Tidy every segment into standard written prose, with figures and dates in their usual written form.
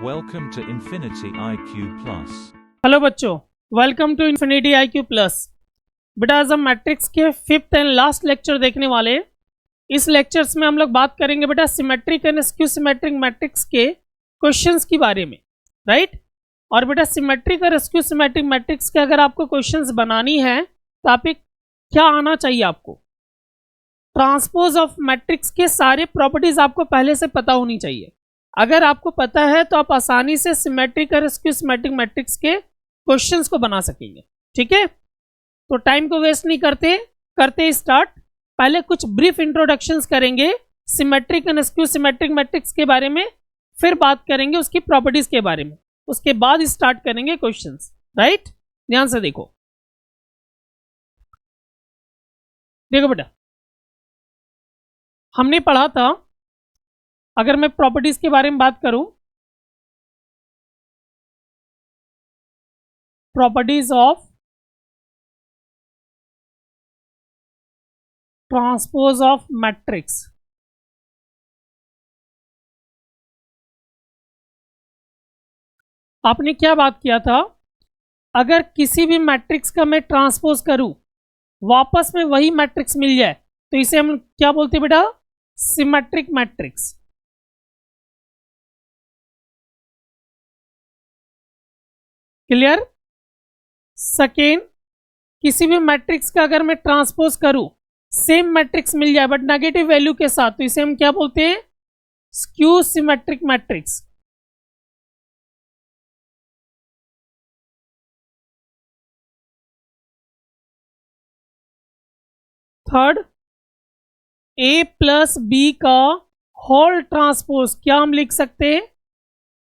Welcome to Infinity IQ Plus. Hello बच्चों, welcome to Infinity IQ plus. बेटा आज हम मैट्रिक्स के 5th एंड लास्ट लेक्चर देखने वाले हैं। इस लेक्चर्स में हम लोग बात करेंगे बेटा symmetric and skew symmetric matrix के क्वेश्चंस के बारे में, राइट। और बेटा सिमेट्रिक और स्क्यू सिमेट्रिक मैट्रिक्स के अगर आपको क्वेश्चंस बनानी है तो आप एक क्या आना चाहिए, आपको ट्रांसपोज ऑफ मैट्रिक्स के सारे प्रॉपर्टीज आपको पहले से पता होनी चाहिए। अगर आपको पता है तो आप आसानी से सिमेट्रिक और स्क्यू सिमेट्रिक मैट्रिक्स के क्वेश्चंस को बना सकेंगे, ठीक है। तो टाइम को वेस्ट नहीं करते स्टार्ट। पहले कुछ ब्रीफ इंट्रोडक्शंस करेंगे symmetric and skew symmetric matrix के बारे में, फिर बात करेंगे उसकी प्रॉपर्टीज के बारे में, उसके बाद स्टार्ट करेंगे क्वेश्चंस, राइट। ध्यान से देखो बेटा, हमने पढ़ा था, अगर मैं प्रॉपर्टीज के बारे में बात करूं, properties of transpose of matrix. आपने क्या बात किया था, अगर किसी भी मैट्रिक्स का मैं ट्रांसपोज करूं वापस में वही मैट्रिक्स मिल जाए तो इसे हम क्या बोलते हैं बेटा, सिमेट्रिक मैट्रिक्स। क्लियर। सेकेंड, किसी भी मैट्रिक्स का अगर मैं ट्रांसपोज करूं सेम मैट्रिक्स मिल जाए बट नेगेटिव वैल्यू के साथ तो इसे हम क्या बोलते हैं, skew symmetric matrix. Third, A plus B का होल ट्रांसपोज क्या हम लिख सकते हैं,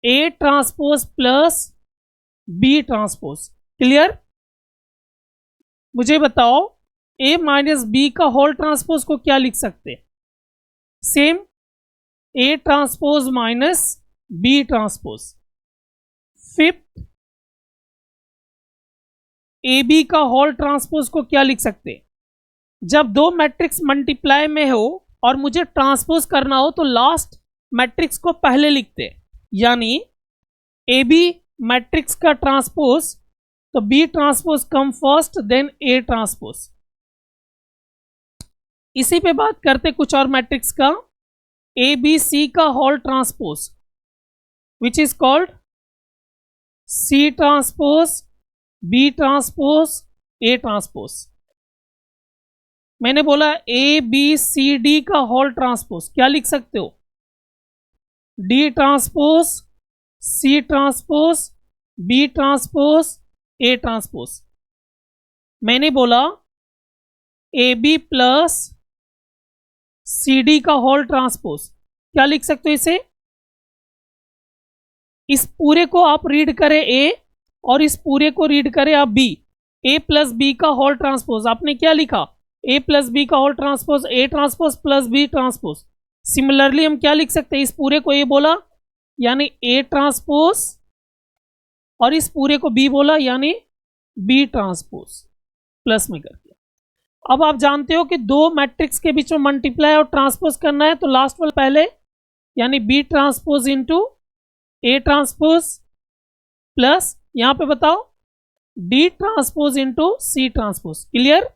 A transpose plus B transpose. Clear. मुझे बताओ ए माइनस बी का होल ट्रांसपोज को क्या लिख सकते हैं, same A transpose minus B transpose. Fifth, A B का होल ट्रांसपोज को क्या लिख सकते हैं, जब दो मैट्रिक्स मल्टीप्लाई में हो और मुझे ट्रांसपोज करना हो तो लास्ट मैट्रिक्स को पहले लिखते हैं, यानी ए बी मैट्रिक्स का ट्रांसपोज तो B transpose come first then A transpose. इसी पे बात करते कुछ और मैट्रिक्स का, ए बी सी का whole transpose which is called C transpose B transpose A transpose. मैंने बोला ए बी सी डी का होल ट्रांसपोज क्या लिख सकते हो, D transpose C transpose B transpose A transpose. मैंने बोला A B plus C D का होल ट्रांसपोज क्या लिख सकते हो, इसे, इस पूरे को आप रीड करें ए और इस पूरे को रीड करें आप बी, ए प्लस बी का होल ट्रांसपोज आपने क्या लिखा, ए प्लस बी का whole transpose A transpose plus B transpose. Similarly हम क्या लिख सकते हैं, इस पूरे को ए बोला यानी ए ट्रांसपोज और इस पूरे को बी बोला यानी बी ट्रांसपोज प्लस में करके। अब आप जानते हो कि दो मैट्रिक्स के बीच में मल्टीप्लाई और ट्रांसपोज करना है तो लास्ट वाला पहले यानी B transpose into A transpose plus यहां पे बताओ D transpose into C transpose. Clear.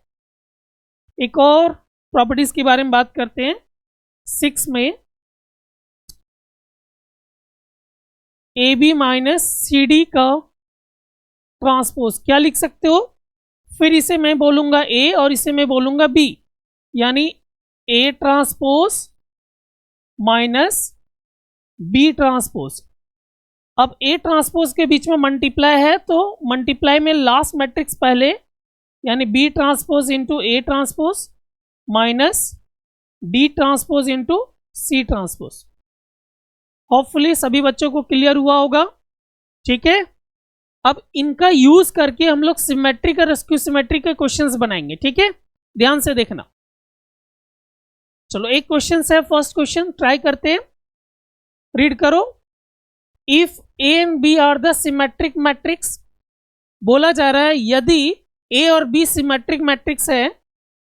एक और प्रॉपर्टीज के बारे में बात करते हैं। 6 में A B minus C D का ट्रांसपोज क्या लिख सकते हो, फिर इसे मैं बोलूंगा ए और इसे मैं बोलूंगा बी, यानी A transpose minus B transpose. अब ए ट्रांसपोज के बीच में मल्टीप्लाई है तो मल्टीप्लाई में लास्ट मैट्रिक्स पहले यानी B transpose into A transpose minus D transpose into C transpose. Hopefully सभी बच्चों को क्लियर हुआ होगा, ठीक है। अब इनका यूज करके हम लोग सिमेट्रिक और स्क्यू सिमेट्रिक के क्वेश्चंस बनाएंगे, ठीक है। ध्यान से देखना। चलो एक क्वेश्चन है, फर्स्ट क्वेश्चन ट्राई करते हैं, रीड करो। If A and B are the symmetric matrix, बोला जा रहा है यदि ए और बी सिमेट्रिक मैट्रिक्स है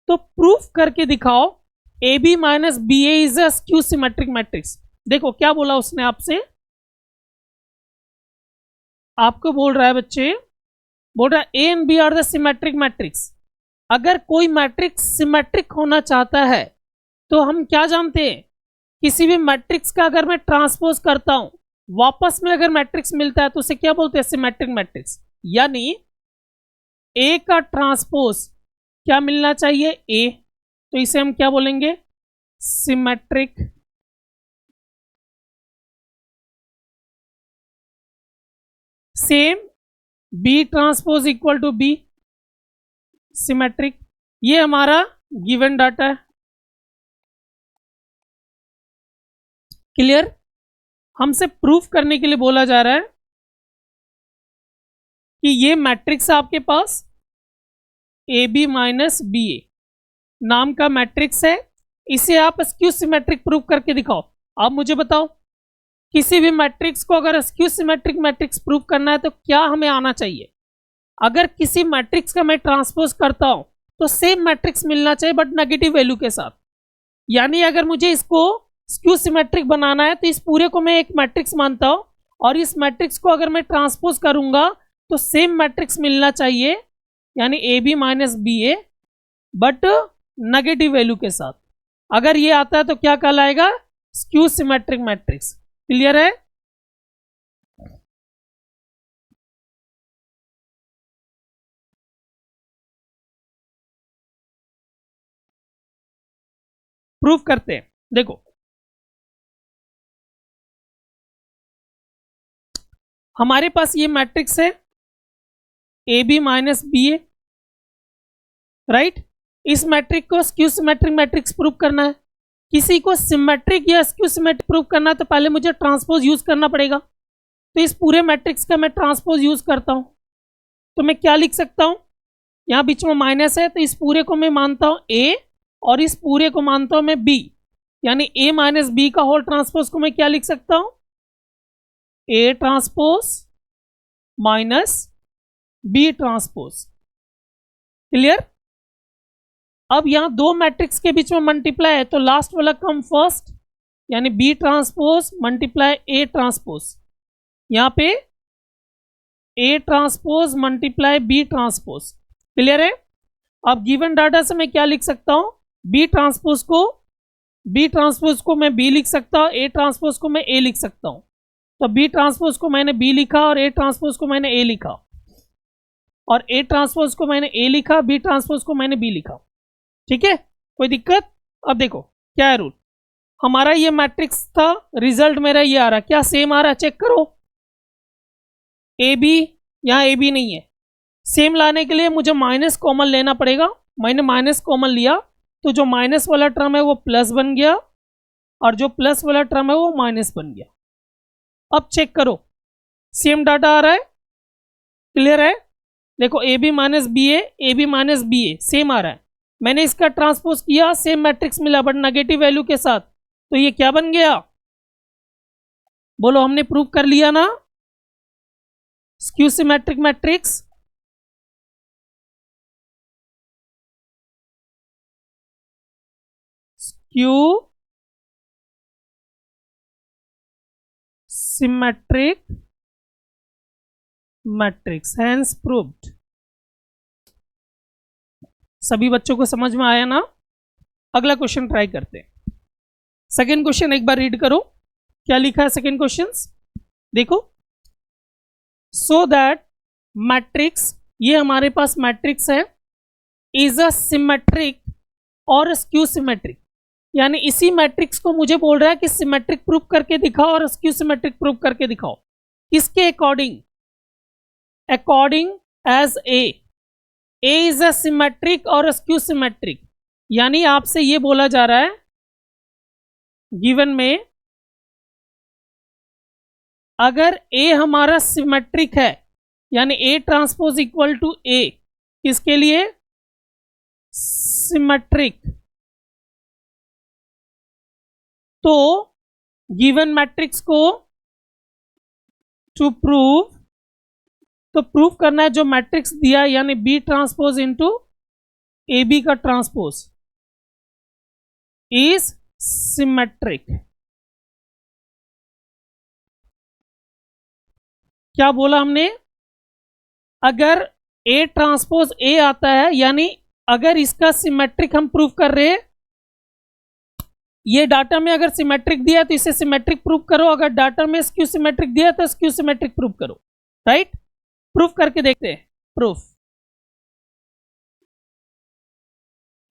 तो प्रूफ करके दिखाओ A B minus B A is a skew symmetric matrix. देखो क्या बोला उसने आपसे, आपको बोल रहा है बच्चे, बोल रहा है A and B are the symmetric matrix. अगर कोई मैट्रिक्स सिमेट्रिक होना चाहता है तो हम क्या जानते हैं, किसी भी मैट्रिक्स का अगर मैं ट्रांसपोज करता हूं, वापस में अगर मैट्रिक्स मिलता है तो उसे क्या बोलते हैं, सिमेट्रिक मैट्रिक्स। यानी ए का ट्रांसपोज क्या मिलना चाहिए, ए, तो इसे हम क्या बोलेंगे, symmetric. Same B transpose equal to B, symmetric. ये हमारा गिवन डाटा है, क्लियर। हमसे प्रूफ करने के लिए बोला जा रहा है कि ये मैट्रिक्स है आपके पास, ए बी माइनस बी ए नाम का मैट्रिक्स है, इसे आप स्क्यू सिमेट्रिक प्रूफ करके दिखाओ। आप मुझे बताओ, किसी भी मैट्रिक्स को अगर स्क्यू सिमेट्रिक मैट्रिक्स प्रूफ करना है तो क्या हमें आना चाहिए। अगर किसी मैट्रिक्स का मैं ट्रांसपोज करता हूं तो सेम मैट्रिक्स मिलना चाहिए बट नेगेटिव वैल्यू के साथ। यानी अगर मुझे इसको स्क्यू सिमेट्रिक बनाना है तो इस पूरे को मैं एक मैट्रिक्स मानता हूं, और इस मैट्रिक्स को अगर मैं ट्रांसपोज करूंगा तो सेम मैट्रिक्स मिलना चाहिए, यानी A B minus B A but negative value के साथ। अगर ये आता है तो क्या कहलाएगा, स्क्यू सिमेट्रिक मैट्रिक्स। क्लियर है। प्रूफ करते हैं, देखो हमारे पास ये मैट्रिक्स है A B minus B A, right. इस मैट्रिक को स्क्यू सिमेट्रिक मैट्रिक्स प्रूफ करना है। किसी को सिमेट्रिक या स्क्यू सिमेट्रिक प्रूफ करना है तो पहले मुझे ट्रांसपोज यूज करना पड़ेगा। तो इस पूरे मैट्रिक्स का मैं ट्रांसपोज यूज करता हूं, तो मैं क्या लिख सकता हूं, यहां बीच में माइनस है तो इस पूरे को मैं मानता हूं ए और इस पूरे को मानता हूं मैं बी, यानी ए माइनस बी का होल ट्रांसपोज को मैं क्या लिख सकता हूं, A transpose minus B transpose. Clear. अब यहां दो मैट्रिक्स के बीच में मल्टीप्लाई है तो लास्ट वाला कम फर्स्ट, यानी B transpose multiply A transpose. यहां पे A transpose multiply B transpose. Clear है। अब गिवन डाटा से मैं क्या लिख सकता हूं, बी ट्रांसपोज को मैं बी लिख सकता हूं, ए ट्रांसपोज को मैं ए लिख सकता हूं। तो बी ट्रांसपोज को मैंने बी लिखा और ए ट्रांसपोज को मैंने ए लिखा, और ए ट्रांसपोज को मैंने ए लिखा, बी ट्रांसपोज को मैंने बी लिखा। ठीक है, कोई दिक्कत। अब देखो क्या है रूल, हमारा ये मैट्रिक्स था, रिजल्ट मेरा ये आ रहा, क्या सेम आ रहा, चेक करो। ए बी, यहां ए बी नहीं है, सेम लाने के लिए मुझे माइनस कॉमन लेना पड़ेगा। मैंने माइनस कॉमन लिया तो जो माइनस वाला टर्म है वो प्लस बन गया और जो प्लस वाला टर्म है वो माइनस बन गया। अब चेक करो, सेम डाटा आ रहा है। क्लियर है। देखो A B minus B A same आ रहा है। मैंने इसका ट्रांसपोज किया, सेम मैट्रिक्स मिला बट नेगेटिव वैल्यू के साथ, तो ये क्या बन गया, बोलो, हमने प्रूव कर लिया ना, skew symmetric matrix. Skew symmetric matrix hence proved. सभी बच्चों को समझ में आया ना। अगला क्वेश्चन ट्राई करते हैं। सेकेंड क्वेश्चन एक बार रीड करो, क्या लिखा है सेकेंड क्वेश्चन, देखो। सो दैट मैट्रिक्स, ये हमारे पास मैट्रिक्स है, इज अ सिमेट्रिक और स्क्यू सिमेट्रिक। यानी इसी मैट्रिक्स को मुझे बोल रहा है कि सिमेट्रिक प्रूफ करके दिखाओ और स्क्यू सिमेट्रिक प्रूफ करके दिखाओ। किसके according, according as A is a symmetric और स्क्यू सिमेट्रिक। यानी आपसे ये बोला जा रहा है गिवन में, अगर ए हमारा सिमेट्रिक है, यानी A transpose equal to A, किसके लिए, सिमेट्रिक, तो गिवन मैट्रिक्स को टू प्रूव, तो प्रूफ करना है जो मैट्रिक्स दिया, यानी B transpose into A B का ट्रांसपोज इज सिमेट्रिक। क्या बोला हमने, अगर ए ट्रांसपोज ए आता है, यानी अगर इसका सिमेट्रिक हम प्रूव कर रहे हैं, ये डाटा में अगर सिमेट्रिक दिया तो इसे सिमेट्रिक प्रूव करो, अगर डाटा में स्क्यू सिमेट्रिक दिया तो स्क्यू सिमेट्रिक प्रूव करो, राइट। प्रूफ करके देखते हैं। प्रूफ,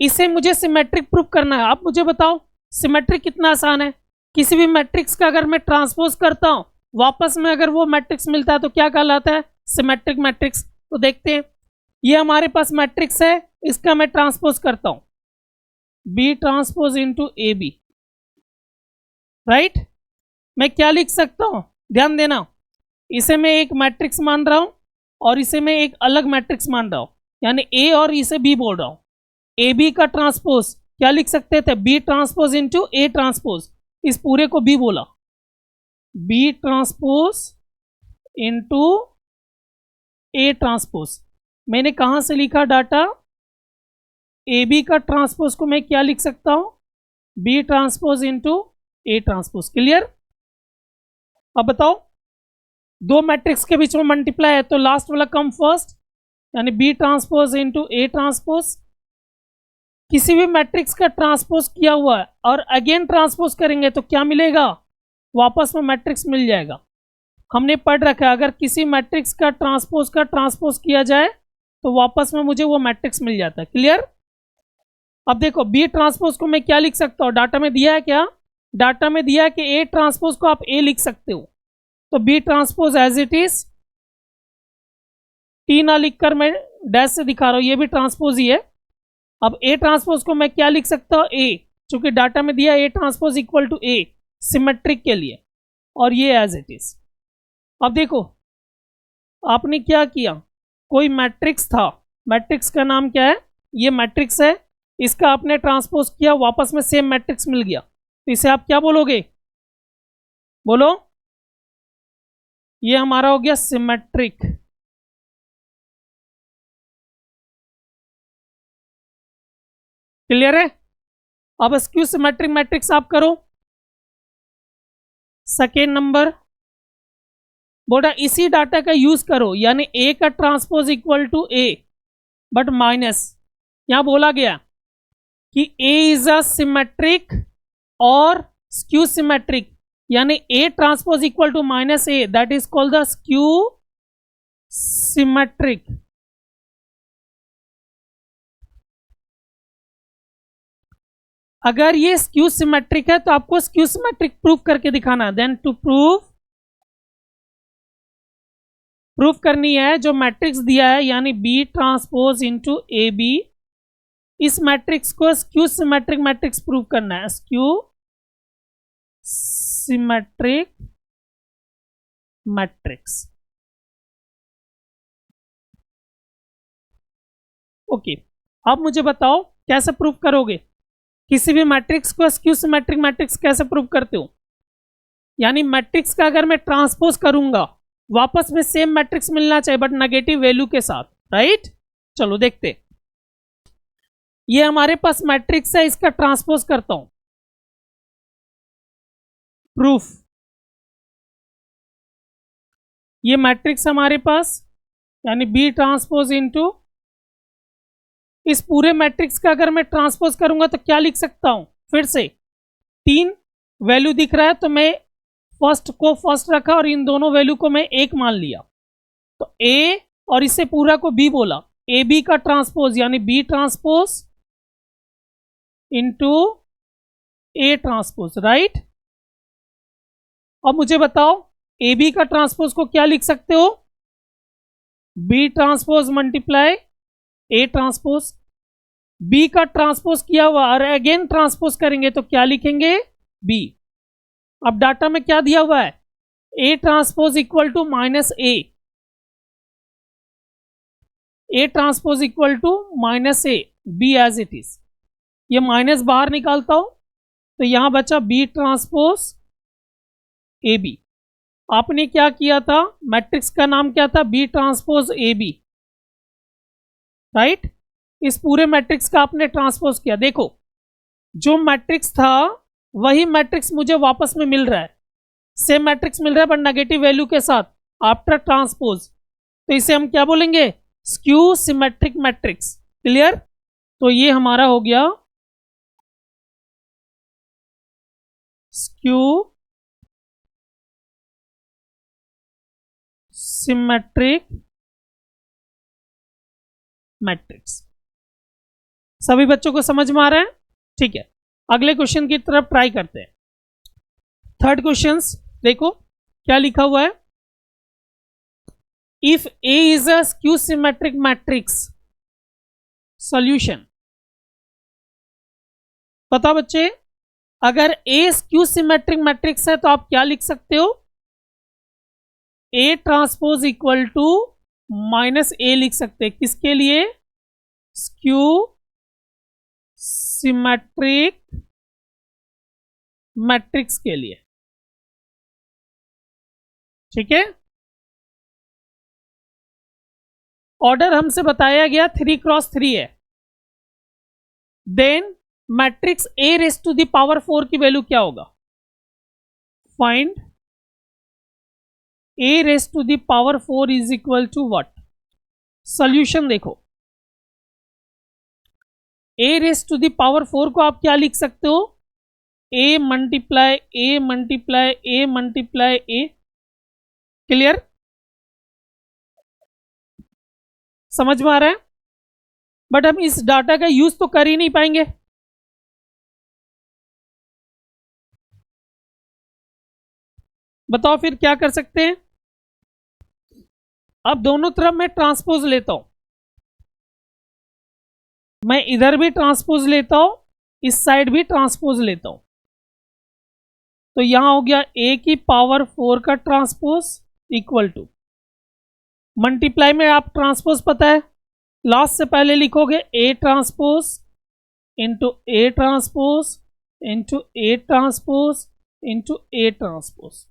इसे मुझे सिमेट्रिक प्रूफ करना है। आप मुझे बताओ सिमेट्रिक कितना आसान है। किसी भी मैट्रिक्स का अगर मैं ट्रांसपोज करता हूं, वापस में अगर वो मैट्रिक्स मिलता है तो क्या कहलाता है, सिमेट्रिक मैट्रिक्स। तो देखते हैं, ये हमारे पास मैट्रिक्स है, इसका मैं ट्रांसपोज करता हूं, B transpose into A B, right. मैं क्या लिख सकता हूं, ध्यान देना, इसे मैं एक मैट्रिक्स मान रहा हूं और इसे मैं एक अलग मैट्रिक्स मान रहा हूं, यानी ए और इसे बी बोल रहा हूं। ए बी का ट्रांसपोज क्या लिख सकते थे, B transpose into A transpose, इस पूरे को बी बोला, B transpose into A transpose. मैंने कहां से लिखा डाटा, ए बी का ट्रांसपोज को मैं क्या लिख सकता हूं, B transpose into A transpose. Clear. अब बताओ, दो मैट्रिक्स के बीच में मल्टीप्लाई है तो लास्ट वाला कम फर्स्ट, यानी B transpose into A transpose. किसी भी मैट्रिक्स का ट्रांसपोज किया हुआ है और अगेन ट्रांसपोज करेंगे तो क्या मिलेगा, वापस में मैट्रिक्स मिल जाएगा। हमने पढ़ रखा है, अगर किसी मैट्रिक्स का ट्रांसपोज किया जाए तो वापस में मुझे वो मैट्रिक्स मिल जाता है। क्लियर। अब देखो, बी ट्रांसपोज को मैं क्या लिख सकता हूँ, डाटा में दिया है क्या, डाटा में दिया है कि ए ट्रांसपोज को आप ए लिख सकते हो, तो B transpose as it is, T ना लिखकर मैं डैश से दिखा रहा हूं, ये भी ट्रांसपोज ही है। अब ए ट्रांसपोज को मैं क्या लिख सकता हूं, ए, चूंकि डाटा में दिया A transpose equal to A symmetric के लिए, और ये एज इट इज। अब देखो, आपने क्या किया, कोई मैट्रिक्स था, मैट्रिक्स का नाम क्या है, ये मैट्रिक्स है, इसका आपने ट्रांसपोज किया, वापस में सेम मैट्रिक्स मिल गया, तो इसे आप क्या बोलोगे, बोलो, ये हमारा हो गया सिमेट्रिक। क्लियर है। अब स्क्यू सिमेट्रिक मैट्रिक्स आप करो। सेकेंड नंबर, बोला इसी डाटा का यूज करो, यानी ए का transpose equal to A, but minus, यहां बोला गया कि ए इज अ सिमेट्रिक और स्क्यू सिमेट्रिक, यानी A transpose equal to minus A, that is called the skew symmetric. अगर ये स्क्यू सिमेट्रिक है तो आपको स्क्यू सिमेट्रिक प्रूव करके दिखाना, देन टू प्रूफ करनी है जो मैट्रिक्स दिया है, यानी B transpose into A B, इस मैट्रिक्स को स्क्यू सिमेट्रिक मैट्रिक्स प्रूव करना है, स्क्यू सिमेट्रिक मैट्रिक्स। ओके, अब मुझे बताओ कैसे प्रूव करोगे, किसी भी मैट्रिक्स को स्क्यू सिमेट्रिक मैट्रिक्स कैसे प्रूव करते हो, यानी मैट्रिक्स का अगर मैं ट्रांसपोज करूंगा, वापस में सेम मैट्रिक्स मिलना चाहिए बट नेगेटिव वैल्यू के साथ, राइट। चलो देखते, ये हमारे पास मैट्रिक्स है, इसका ट्रांसपोज करता हूं, प्रूफ। ये मैट्रिक्स हमारे पास, यानी बी ट्रांसपोज इनटू, इस पूरे मैट्रिक्स का अगर मैं ट्रांसपोज करूंगा तो क्या लिख सकता हूं, फिर से 3 वैल्यू दिख रहा है तो मैं फर्स्ट को फर्स्ट रखा और इन दोनों वैल्यू को मैं एक मान लिया, तो ए और इसे पूरा को बी बोला, ए बी का ट्रांसपोज यानी B transpose into A transpose, right. अब मुझे बताओ ए बी का ट्रांसपोज को क्या लिख सकते हो, B transpose multiply A transpose, B का ट्रांसपोज किया हुआ और अगेन ट्रांसपोज करेंगे तो क्या लिखेंगे, बी। अब डाटा में क्या दिया हुआ है, A transpose equal to minus A transpose equal to minus A, B as it is. ये माइनस बाहर निकालता हूं तो यहां बचा बी ट्रांसपोज ए बी। आपने क्या किया था, मैट्रिक्स का नाम क्या था, B transpose A B, right. इस पूरे मैट्रिक्स का आपने ट्रांसपोज किया, देखो जो मैट्रिक्स था वही मैट्रिक्स मुझे वापस में मिल रहा है, सेम मैट्रिक्स मिल रहा है बट नेगेटिव वैल्यू के साथ, आफ्टर ट्रांसपोज, तो इसे हम क्या बोलेंगे, स्क्यू सिमेट्रिक मैट्रिक्स। क्लियर? तो ये हमारा हो गया स्क्यू सिमेट्रिक मैट्रिक्स। सभी बच्चों को समझ में आ रहा है? ठीक है, अगले क्वेश्चन की तरफ ट्राई करते हैं। थर्ड क्वेश्चन देखो क्या लिखा हुआ है, if A is a skew symmetric matrix, solution. पता बच्चे, अगर A स्क्यू सिमेट्रिक मैट्रिक्स है तो आप क्या लिख सकते हो, A transpose equal to minus A लिख सकते हैं। किसके लिए? स्क्यू सिमेट्रिक मैट्रिक्स के लिए। ठीक है, ऑर्डर हमसे बताया गया 3x3 है, then matrix A raise to the power 4 की वैल्यू क्या होगा? Find A raise to the power 4 is equal to what? Solution देखो, A raise to the power 4 को आप क्या लिख सकते हो, A multiply A multiply A multiply A। Clear? समझ में आ रहा है? बट हम इस डाटा का यूज तो कर ही नहीं पाएंगे। बताओ फिर क्या कर सकते हैं। अब दोनों तरफ मैं ट्रांसपोज लेता हूं, मैं इधर भी ट्रांसपोज लेता हूं, इस साइड भी ट्रांसपोज लेता हूं, तो यहां हो गया A की पावर 4 का ट्रांसपोज इक्वल टू, मल्टीप्लाई में आप ट्रांसपोज पता है, लास्ट से पहले लिखोगे A transpose into A transpose into A transpose into A transpose.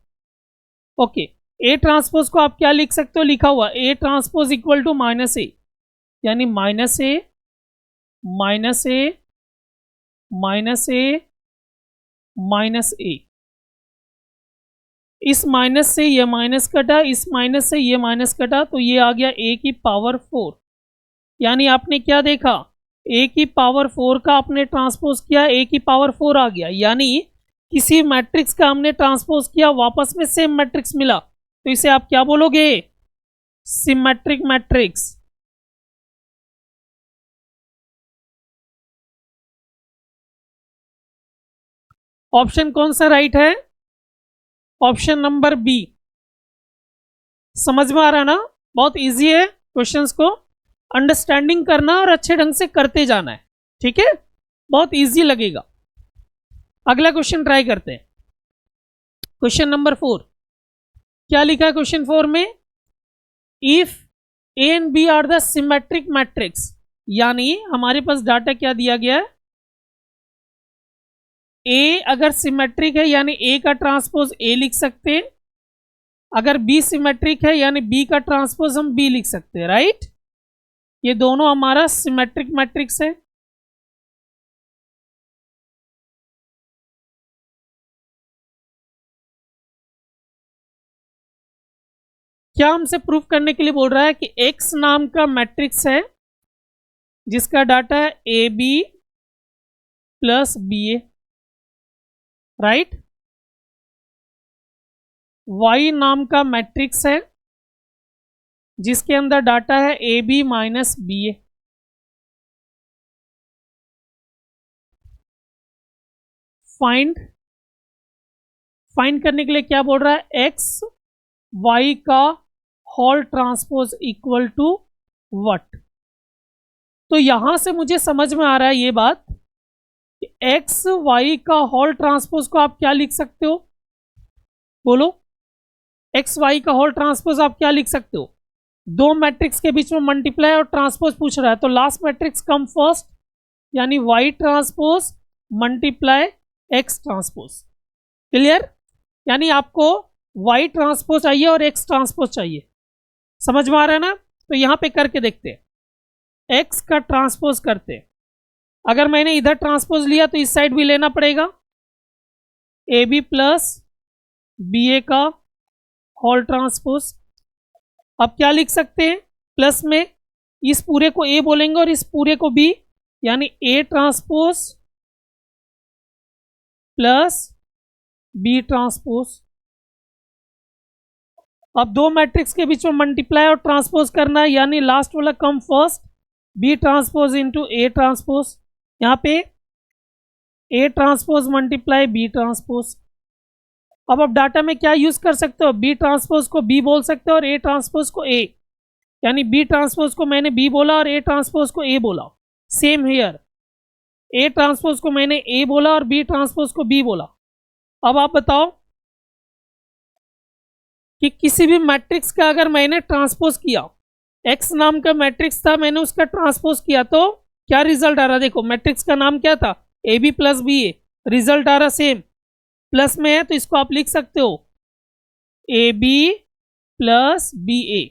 Okay, A transpose को आप क्या लिख सकते हो, लिखा हुआ A transpose equal to minus A, यानी minus A minus A minus A minus A। इस माइनस से ये माइनस कटा, इस माइनस से ये माइनस कटा, तो ये आ गया A की पावर 4। यानी आपने क्या देखा, A की पावर 4 का आपने ट्रांसपोज किया, A की पावर 4 आ गया, यानी किसी मैट्रिक्स का हमने ट्रांसपोज किया, वापस में सेम मैट्रिक्स मिला, तो इसे आप क्या बोलोगे, सिमेट्रिक मैट्रिक्स। ऑप्शन कौन सा राइट है? Option number B. समझ में आ रहा है ना? बहुत इजी है, क्वेश्चंस को अंडरस्टैंडिंग करना और अच्छे ढंग से करते जाना है। ठीक है, बहुत इजी लगेगा। अगला क्वेश्चन ट्राई करते हैं, क्वेश्चन नंबर 4। क्या लिखा है क्वेश्चन 4 में, if A and B are the symmetric matrix, यानी हमारे पास डाटा क्या दिया गया है, A अगर सिमेट्रिक है यानी A का ट्रांसपोज A लिख सकते हैं, अगर B सिमेट्रिक है यानी B का ट्रांसपोज हम B लिख सकते हैं। राइट, ये दोनों हमारा सिमेट्रिक मैट्रिक्स है। क्या हमसे प्रूफ करने के लिए बोल रहा है कि X नाम का मैट्रिक्स है जिसका डाटा है AB plus BA, right. Y नाम का मैट्रिक्स है जिसके अंदर डाटा है AB माइनस BA। फाइंड करने के लिए क्या बोल रहा है, X Y का whole transpose equal to what. तो यहां से मुझे समझ में आ रहा है ये बात कि एक्स वाई का होल ट्रांसपोज को आप क्या लिख सकते हो, बोलो। एक्स वाई का होल ट्रांसपोज आप क्या लिख सकते हो, दो मैट्रिक्स के बीच में मल्टीप्लाई और ट्रांसपोज पूछ रहा है, तो लास्ट मैट्रिक्स कम फर्स्ट, यानी Y transpose multiply X transpose. Clear? यानी आपको वाई ट्रांसपोज चाहिए और एक्स ट्रांसपोज चाहिए। समझ में आ रहा है ना? तो यहां पे करके देखते हैं, एक्स का ट्रांसपोज करते हैं। अगर मैंने इधर ट्रांसपोज लिया तो इस साइड भी लेना पड़ेगा, ए बी प्लस बी ए का होल ट्रांसपोज। अब क्या लिख सकते हैं, प्लस में इस पूरे को ए बोलेंगे और इस पूरे को बी, यानी A transpose plus B transpose. अब दो मैट्रिक्स के बीच में मल्टीप्लाई और ट्रांसपोज करना है, यानी लास्ट वाला come first, B transpose into A transpose. यहाँ पे A transpose multiply B transpose. अब आप डाटा में क्या यूज कर सकते हो, बी ट्रांसपोज को बी बोल सकते हो और ए ट्रांसपोज को ए, यानी बी ट्रांसपोज को मैंने बी बोला और ए ट्रांसपोज को ए बोला। सेम हियर, ए ट्रांसपोज को मैंने ए बोला और बी ट्रांसपोज को बी बोला। अब आप बताओ कि किसी भी मैट्रिक्स का अगर मैंने ट्रांसपोज किया, एक्स नाम का मैट्रिक्स था, मैंने उसका ट्रांसपोज किया तो क्या रिजल्ट आ रहा, देखो मैट्रिक्स का नाम क्या था, A B plus B A, result आ रहा सेम, प्लस में है तो इसको आप लिख सकते हो ए बी प्लस बी ए।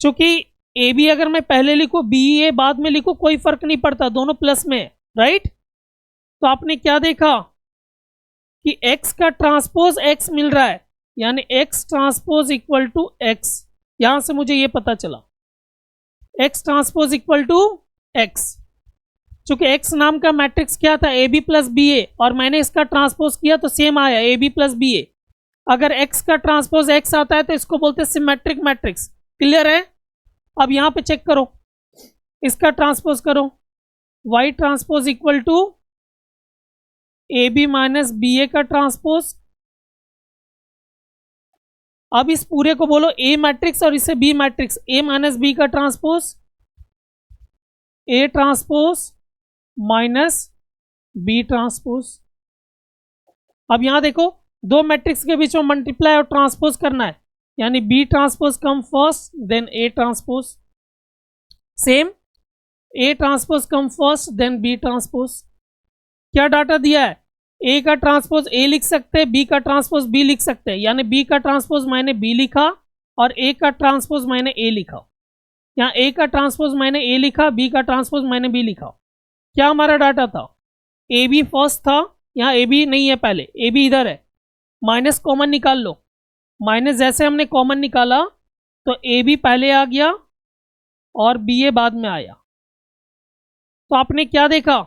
चूंकि ए बी अगर मैं पहले लिखूं बी ए बाद में लिखूं कोई फर्क नहीं पड़ता, दोनों प्लस में है, राइट। तो आपने क्या देखा कि x का ट्रांसपोज x मिल रहा है, यानी x transpose equal to x, यहां से मुझे ये पता चला x transpose equal to x। चूंकि x नाम का मैट्रिक्स क्या था, A B plus B A, और मैंने इसका ट्रांसपोज किया तो सेम आया A B plus B A. अगर x का ट्रांसपोज x आता है तो इसको बोलते हैं सिमेट्रिक मैट्रिक्स। क्लियर है। अब यहां पे चेक करो, इसका ट्रांसपोज करो, y transpose equal to A B minus B A का ट्रांसपोज। अब इस पूरे को बोलो ए मैट्रिक्स और इसे B matrix, A minus B का transpose, A transpose minus B transpose. अब यहां देखो दो मैट्रिक्स के बीच में मल्टीप्लाई और ट्रांसपोज करना है, यानी B transpose come first then A transpose, same A transpose come first then B transpose. क्या डाटा दिया है, ए का ट्रांसपोज ए लिख सकते हैं, बी का ट्रांसपोज बी लिख सकते हैं, यानी बी का ट्रांसपोज मैंने बी लिखा और ए का ट्रांसपोज मैंने ए लिखा। यहाँ ए का ट्रांसपोज मैंने ए लिखा, बी का ट्रांसपोज मैंने बी लिखा। क्या हमारा डाटा था, ए बी फर्स्ट था, यहाँ ए बी नहीं है पहले, ए बी इधर है, माइनस कॉमन निकाल लो, माइनस जैसे हमने कॉमन निकाला तो ए बी पहले आ गया और बी ए बाद में आया। तो आपने क्या देखा,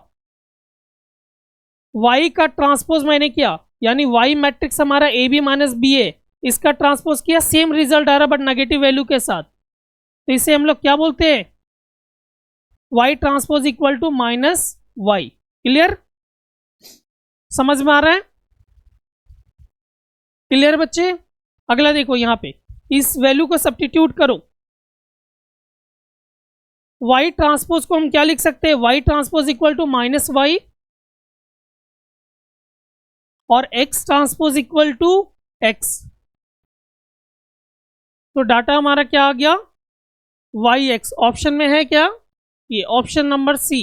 y का ट्रांसपोज मैंने किया, यानी y मैट्रिक्स हमारा ए बी माइनस बी ए, इसका ट्रांसपोज किया, सेम रिजल्ट आ रहा बट नेगेटिव वैल्यू के साथ, तो इसे हम लोग क्या बोलते हैं, y transpose equal to minus Y. Clear, समझ में आ रहा है, क्लियर बच्चे। अगला देखो यहां पे इस वैल्यू को सब्स्टिट्यूट करो, y ट्रांसपोज को हम क्या लिख सकते हैं, y transpose equal to minus Y और x transpose equal to x। तो डाटा हमारा क्या आ गया, yx। ऑप्शन में है क्या, ये ऑप्शन नंबर सी।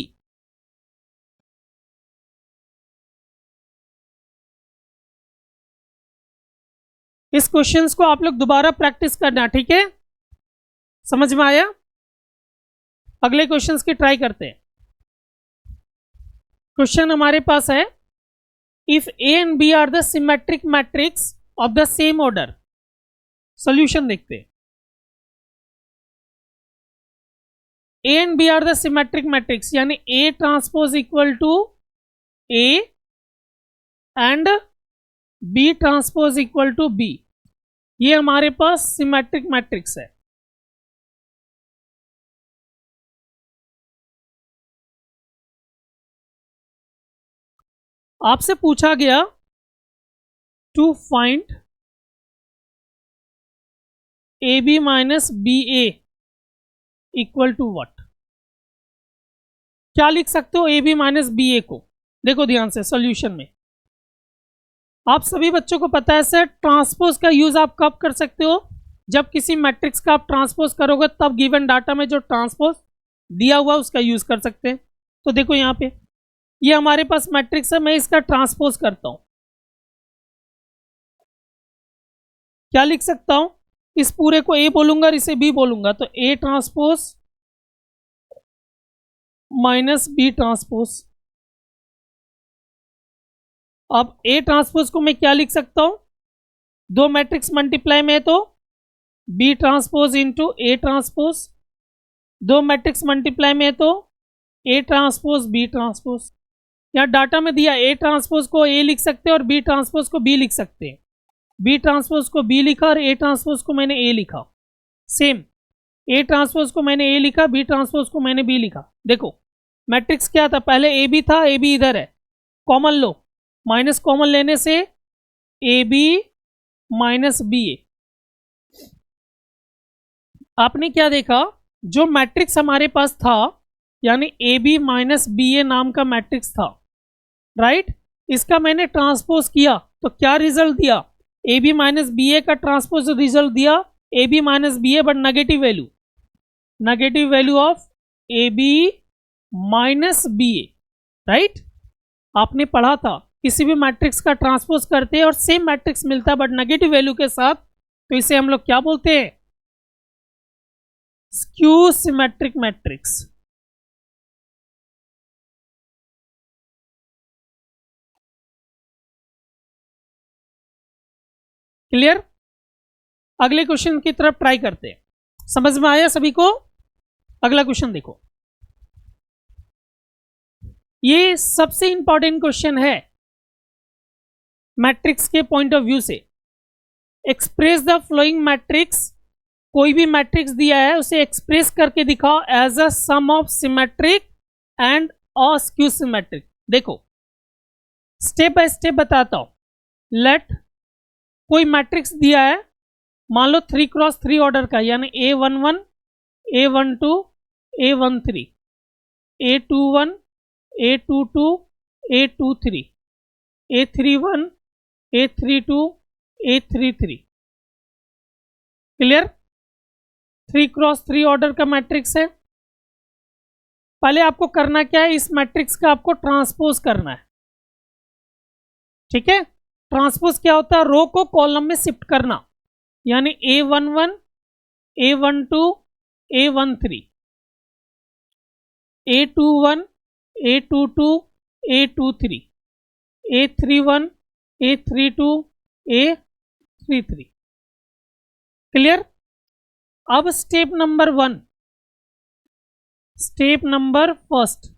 इस क्वेश्चंस को आप लोग दोबारा प्रैक्टिस करना, ठीक है, समझ में आया। अगले क्वेश्चंस की ट्राई करते हैं। क्वेश्चन हमारे पास है, if A and B are the symmetric matrix of the same order. Solution देखते हैं। A and B are the symmetric matrix, यानी A transpose equal to A and B transpose equal to B, ये हमारे पास symmetric matrix है। आपसे पूछा गया to find A B minus B A equal to what. क्या लिख सकते हो A B minus B A को, देखो ध्यान से सॉल्यूशन में। आप सभी बच्चों को पता है सर, ट्रांसपोज का यूज आप कब कर सकते हो, जब किसी मैट्रिक्स का आप ट्रांसपोज करोगे तब गिवन डाटा में जो ट्रांसपोज दिया हुआ उसका यूज कर सकते हैं। तो देखो यहाँ पे ये हमारे पास मैट्रिक्स है, मैं इसका ट्रांसपोज करता हूं, क्या लिख सकता हूं, इस पूरे को ए बोलूंगा और इसे बी बोलूंगा, तो A transpose minus B transpose. अब ए ट्रांसपोज को मैं क्या लिख सकता हूं, दो मैट्रिक्स मल्टीप्लाई में है तो B transpose into A transpose, दो मैट्रिक्स मल्टीप्लाई में है तो ए ट्रांसपोज बी ट्रांसपोज। यहाँ डाटा में दिया ए ट्रांसपोज को ए लिख सकते हैं और बी ट्रांसपोज को बी लिख सकते हैं। बी ट्रांसपोज को बी लिखा और ए ट्रांसपोज को मैंने ए लिखा। सेम ए ट्रांसपोज को मैंने ए लिखा, बी ट्रांसपोज को मैंने बी लिखा। देखो मैट्रिक्स क्या था, पहले ए बी था, ए बी इधर है, कॉमन लो, माइनस कॉमन लेने से ए बी माइनस बी ए। आपने क्या देखा, जो मैट्रिक्स हमारे पास था यानी ए बी माइनस बी ए नाम का मैट्रिक्स था, राइट, इसका मैंने ट्रांसपोज किया तो क्या रिजल्ट दिया, A B minus B A का ट्रांसपोज रिजल्ट दिया A B minus B A but negative value of A B minus B A, right. आपने पढ़ा था किसी भी मैट्रिक्स का ट्रांसपोज करते हैं और सेम मैट्रिक्स मिलता है बट नेगेटिव वैल्यू के साथ, तो इसे हम लोग क्या बोलते हैं, स्क्यू सिमेट्रिक मैट्रिक्स। क्लियर। अगले क्वेश्चन की तरफ ट्राई करते हैं। समझ में आया सभी को। अगला क्वेश्चन देखो, ये सबसे इंपॉर्टेंट क्वेश्चन है मैट्रिक्स के पॉइंट ऑफ व्यू से। एक्सप्रेस द फ्लोइंग मैट्रिक्स, कोई भी मैट्रिक्स दिया है उसे एक्सप्रेस करके दिखाओ as a sum of symmetric and a skew symmetric. देखो स्टेप बाय स्टेप बताता हूं। लेट कोई मैट्रिक्स दिया है, मान लो 3x3 ऑर्डर का, यानी A11 A12 A13 A21 A22 A23 A31 A32 A33। Clear. 3x3 order का मैट्रिक्स है। पहले आपको करना क्या है, इस मैट्रिक्स का आपको ट्रांसपोज करना है। ठीक है, ट्रांसपोज क्या होता है, रो को कॉलम में शिफ्ट करना, यानी A11 A12 A13 A21 A22 A23 A31 A32 A33। Clear. अब step number 1, step number first,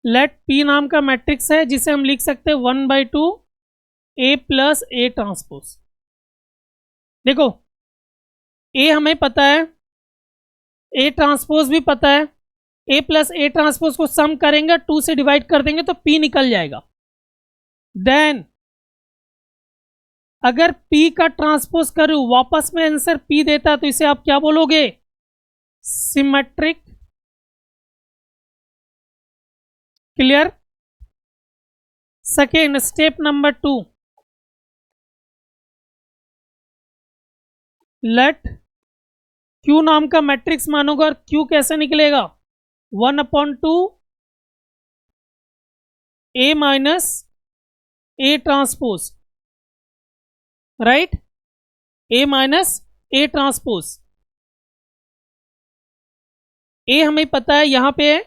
let P नाम का मैट्रिक्स है जिसे हम लिख सकते हैं 1/2 A प्लस ए ट्रांसपोज। देखो ए हमें पता है, ए ट्रांसपोज भी पता है, ए प्लस ए ट्रांसपोज को सम करेंगे 2 से डिवाइड कर देंगे तो P निकल जाएगा। देन अगर P का ट्रांसपोज करूं वापस में आंसर P देता तो इसे आप क्या बोलोगे, symmetric. Clear. Second step number 2, let Q नाम का मैट्रिक्स मानोगे और Q कैसे निकलेगा, 1/2 A minus A transpose, right, A minus A transpose. A हमें पता है यहां पे है,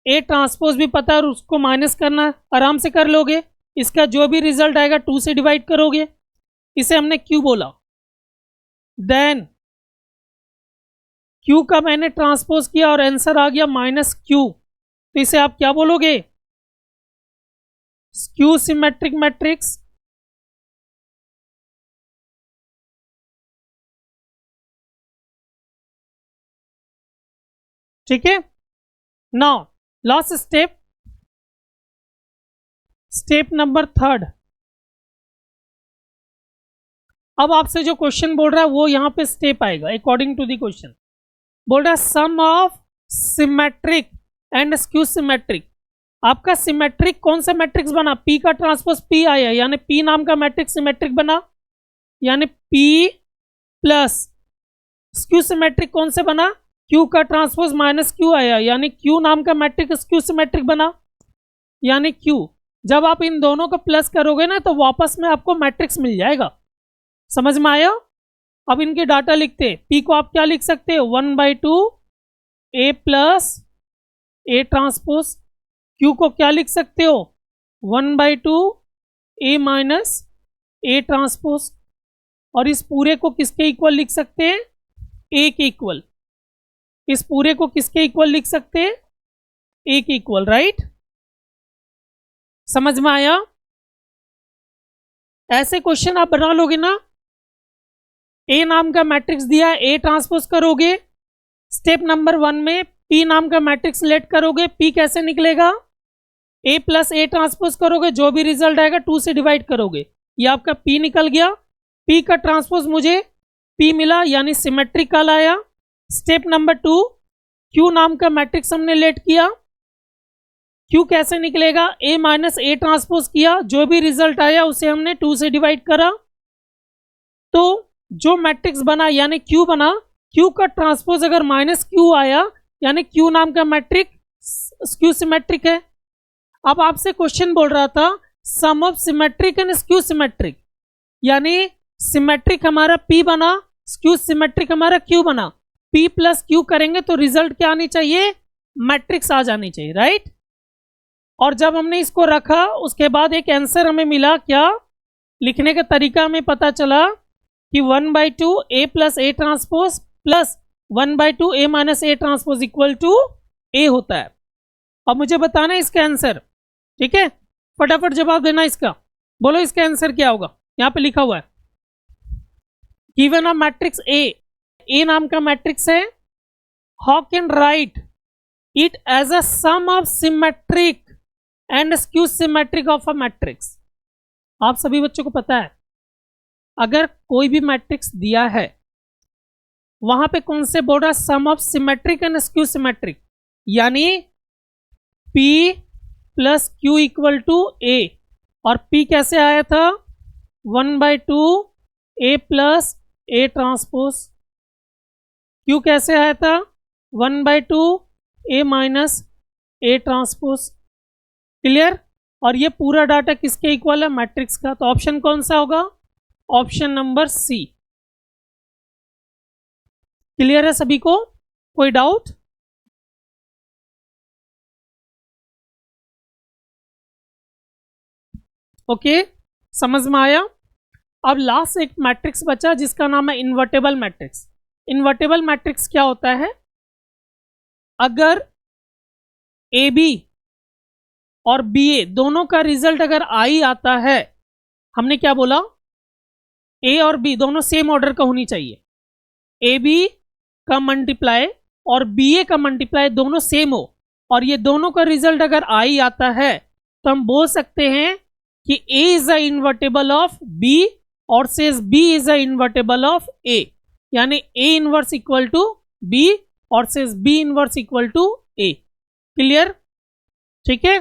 ए ट्रांसपोज भी पता है और उसको माइनस करना आराम से कर लोगे। इसका जो भी रिजल्ट आएगा 2 से डिवाइड करोगे, इसे हमने Q बोला। देन Q का मैंने ट्रांसपोज किया और आंसर आ गया -Q, तो इसे आप क्या बोलोगे, स्क्यू सिमेट्रिक मैट्रिक्स। ठीक है। Now last step, step number 3। अब आपसे जो क्वेश्चन बोल रहा है वो यहां पे स्टेप आएगा अकॉर्डिंग टू द क्वेश्चन। बोल रहा है sum of symmetric and skew symmetric. आपका सिमेट्रिक कौन सा मैट्रिक्स बना, P का ट्रांसपोज P आया, यानी P नाम का मैट्रिक्स सिमेट्रिक बना, यानी P प्लस स्क्यू सिमेट्रिक कौन से बना, Q का ट्रांसपोज -Q आया, यानी Q नाम का मैट्रिक्स स्क्यू सिमेट्रिक बना, यानी Q। जब आप इन दोनों को प्लस करोगे ना तो वापस में आपको मैट्रिक्स मिल जाएगा। समझ में आया। अब इनके डाटा लिखते हैं। P को आप क्या लिख सकते हो, 1/2 A plus A transpose. Q को क्या लिख सकते हो, 1/2 ए माइनस ए ट्रांसपोज, और इस पूरे को किसके इक्वल लिख सकते हैं, ए के इक्वल। इस पूरे को किसके इक्वल लिख सकते हैं, ए के इक्वल, राइट। समझ में आया? ऐसे क्वेश्चन आप बना लोगे ना, ए नाम का मैट्रिक्स दिया है, ए ट्रांसपोज करोगे, स्टेप नंबर 1 में पी नाम का मैट्रिक्स लेट करोगे, पी कैसे निकलेगा, ए प्लस ए ट्रांसपोज करोगे, जो भी रिजल्ट आएगा 2 से डिवाइड करोगे, ये आपका पी निकल गया। पी का ट्रांसपोज मुझे पी मिला, यानी सिमेट्रिकल आया। स्टेप नंबर 2, क्यू नाम का मैट्रिक्स हमने लेट किया, क्यू कैसे निकलेगा, ए माइनस ए ट्रांसपोज किया, जो भी रिजल्ट आया उसे हमने 2 से डिवाइड करा, तो जो मैट्रिक्स बना यानी क्यू बना, क्यू का ट्रांसपोज अगर माइनस क्यू आया यानी क्यू नाम का मैट्रिक्स स्क्यू सिमेट्रिक है। अब आपसे क्वेश्चन बोल रहा था sum of symmetric and skew symmetric, यानी सिमेट्रिक हमारा पी बना, स्क्यू सिमेट्रिक हमारा क्यू बना। पी प्लस क्यू करेंगे तो रिजल्ट क्या आनी चाहिए, मैट्रिक्स आ जानी चाहिए, राइट। और जब हमने इसको रखा उसके बाद एक आंसर हमें मिला, क्या लिखने का तरीका हमें पता चला कि 1/2 A plus A transpose plus 1/2 A minus A transpose equal to A होता है। अब मुझे बताना है इसका आंसर, ठीक है, फटाफट जवाब देना इसका। बोलो इसका आंसर क्या होगा, यहां पे लिखा हुआ है गिवन अ मैट्रिक्स ए नाम का मैट्रिक्स है, how can write it as a sum of symmetric and skew symmetric of a matrix. आप सभी बच्चों को पता है अगर कोई भी मैट्रिक्स दिया है वहां पे कौन से बोल रहा है, sum of symmetric and skew symmetric, यानी P plus Q equal to A, और P कैसे आया था 1/2 A plus A transpose, Q कैसे आया था 1/2 A minus A transpose. Clear? और ये पूरा डाटा किसके इक्वल है, मैट्रिक्स का। तो ऑप्शन कौन सा होगा, ऑप्शन नंबर सी। क्लियर है सभी को, कोई डाउट? ओके, समझ में आया। अब लास्ट एक मैट्रिक्स बचा जिसका नाम है इन्वर्टेबल मैट्रिक्स। इन्वर्टेबल मैट्रिक्स क्या होता है, अगर ए बी और बी ए दोनों का रिजल्ट अगर आई आता है, हमने क्या बोला, ए और बी दोनों सेम ऑर्डर का होनी चाहिए, ए बी का मल्टीप्लाई और बी ए का मल्टीप्लाई दोनों सेम हो, और ये दोनों का रिजल्ट अगर आई आता है तो हम बोल सकते हैं कि A is a invertible of B और says B is a invertible of A, यानी A inverse equal to B और says B inverse equal to A। Clear? ठीक है,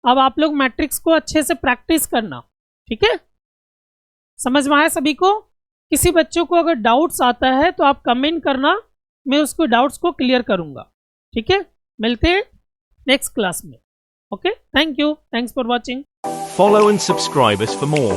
अब आप लोग मैट्रिक्स को अच्छे से प्रैक्टिस करना, ठीक है। समझ में आया सभी को? किसी बच्चों को अगर डाउट्स आता है तो आप कमेंट करना, मैं उसको डाउट्स को क्लियर करूंगा, ठीक है। मिलते हैं नेक्स्ट क्लास में। Okay, thank you, thanks for watching. Follow and subscribe us for more.